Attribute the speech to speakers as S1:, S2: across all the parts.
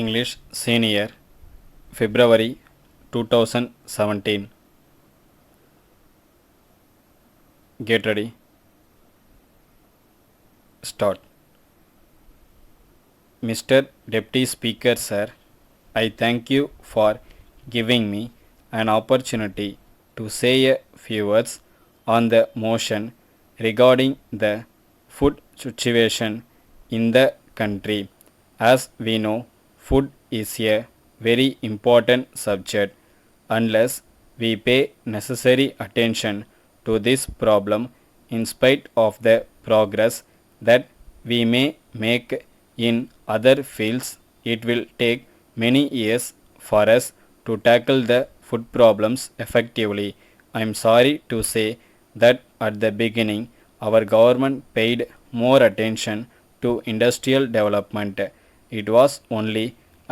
S1: English Senior, February 2017. Get ready. Start. Mr. Deputy Speaker, sir, I thank you for giving me an opportunity to say a few words on the motion regarding the food situation in the country. As we know, food is a very important subject. Unless we pay necessary attention to this problem, in spite of the progress that we may make in other fields, it will take many years for us to tackle the food problems effectively. I am sorry to say that at the beginning, our government paid more attention to industrial development. It was only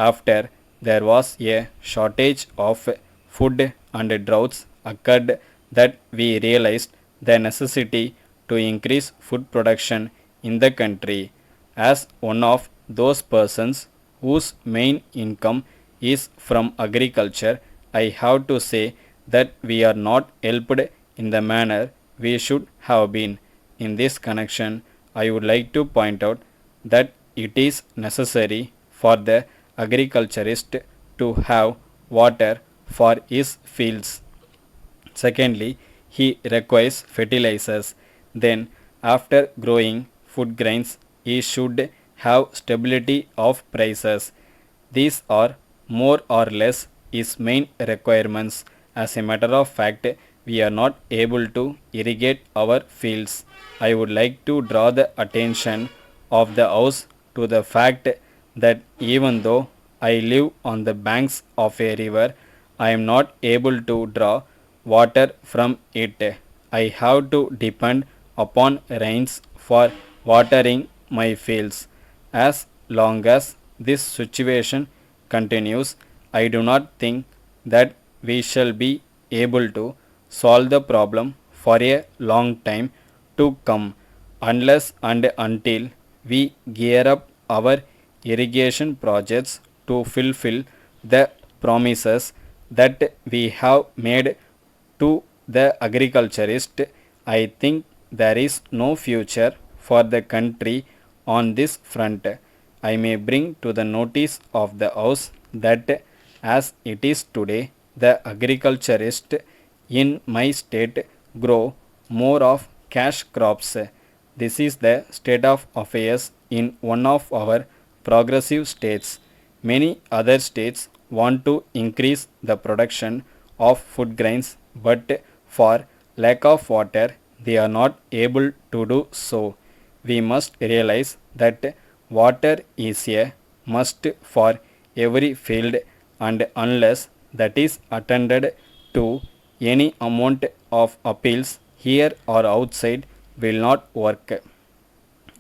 S1: after there was a shortage of food and droughts occurred that we realized the necessity to increase food production in the country. As one of those persons whose main income is from agriculture, I have to say that we are not helped in the manner we should have been. In this connection, I would like to point out that it is necessary for the agriculturist to have water for his fields. Secondly, he requires fertilizers. Then, after growing food grains, he should have stability of prices. These are more or less his main requirements. As a matter of fact, we are not able to irrigate our fields. I would like to draw the attention of the House to the fact that even though I live on the banks of a river, I am not able to draw water from it. I have to depend upon rains for watering my fields. As long as this situation continues, I do not think that we shall be able to solve the problem for a long time to come unless and until we gear up our irrigation projects to fulfill the promises that we have made to the agriculturist. I think there is no future for the country on this front. I may bring to the notice of the House that as it is today, the agriculturist in my state grow more of cash crops. This is the state of affairs in one of our progressive states. Many other states want to increase the production of food grains, but for lack of water, they are not able to do so. We must realize that water is a must for every field, and unless that is attended to, any amount of appeals here or outside will not work.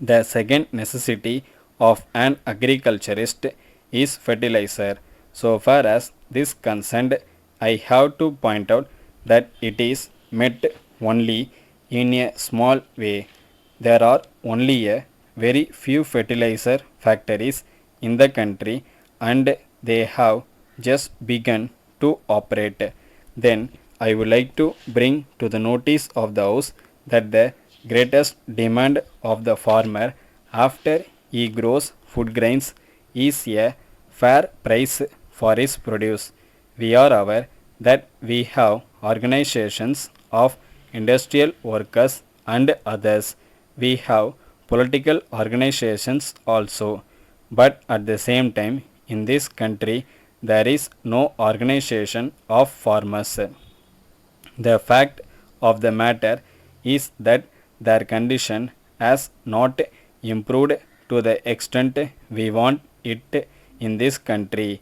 S1: The second necessity of an agriculturist is fertilizer. So far as this concerned, I have to point out that it is met only in a small way. There are only a very few fertilizer factories in the country and they have just begun to operate. Then I would like to bring to the notice of the House that the greatest demand of the farmer after he grows food grains is a fair price for his produce. We are aware that we have organizations of industrial workers and others. We have political organizations also. But at the same time, in this country, there is no organization of farmers. The fact of the matter is that their condition has not improved to the extent we want it in this country.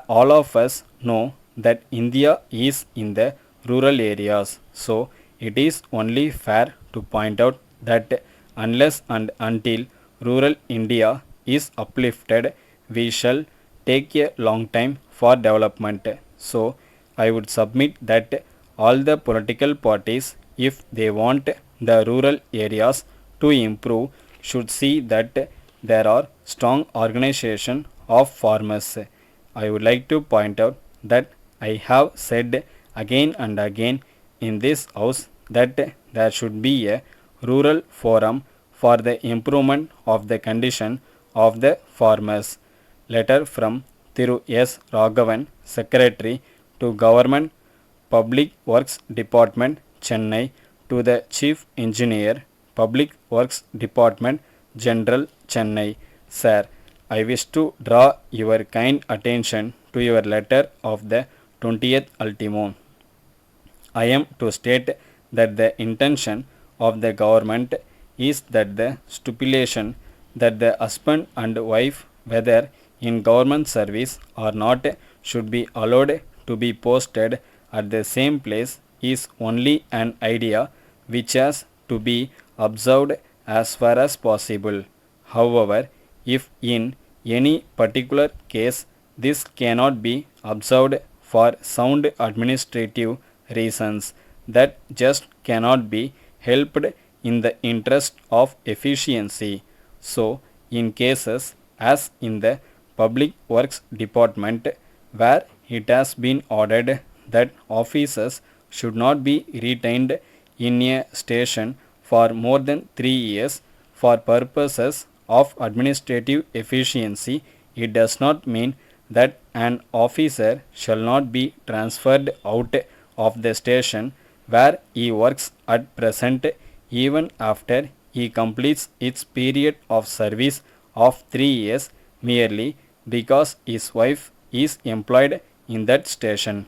S1: All of us know that India is in the rural areas, so it is only fair to point out that unless and until rural India is uplifted, we shall take a long time for development. So, I would submit that all the political parties, if they want the rural areas to improve, should see that there are strong organization of farmers. I would like to point out that I have said again and again in this house that there should be a rural forum for the improvement of the condition of the farmers. Letter from Thiru S. Raghavan, Secretary to Government Public Works Department, Chennai, to the Chief Engineer, Public Works Department, General, Chennai. Sir, I wish to draw your kind attention to your letter of the 20th ultimo. I am to state that the intention of the government is that the stipulation that the husband and wife, whether in government service or not, should be allowed to be posted at the same place is only an idea which has to be observed as far as possible. However, if in any particular case this cannot be observed for sound administrative reasons, that just cannot be helped in the interest of efficiency. So, in cases as in the Public Works Department, where it has been ordered that officers should not be retained in a station for more than 3 years for purposes of administrative efficiency, it does not mean that an officer shall not be transferred out of the station where he works at present even after he completes its period of service of 3 years merely because his wife is employed in that station.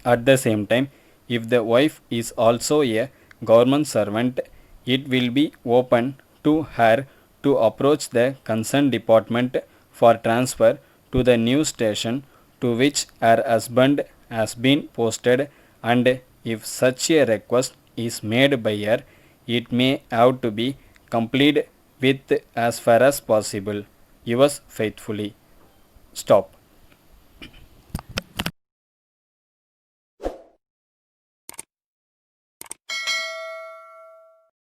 S1: At the same time, if the wife is also a government servant, it will be open to her to approach the concerned department for transfer to the new station to which her husband has been posted, and if such a request is made by her, it may have to be complied with as far as possible. Yours faithfully. Stop.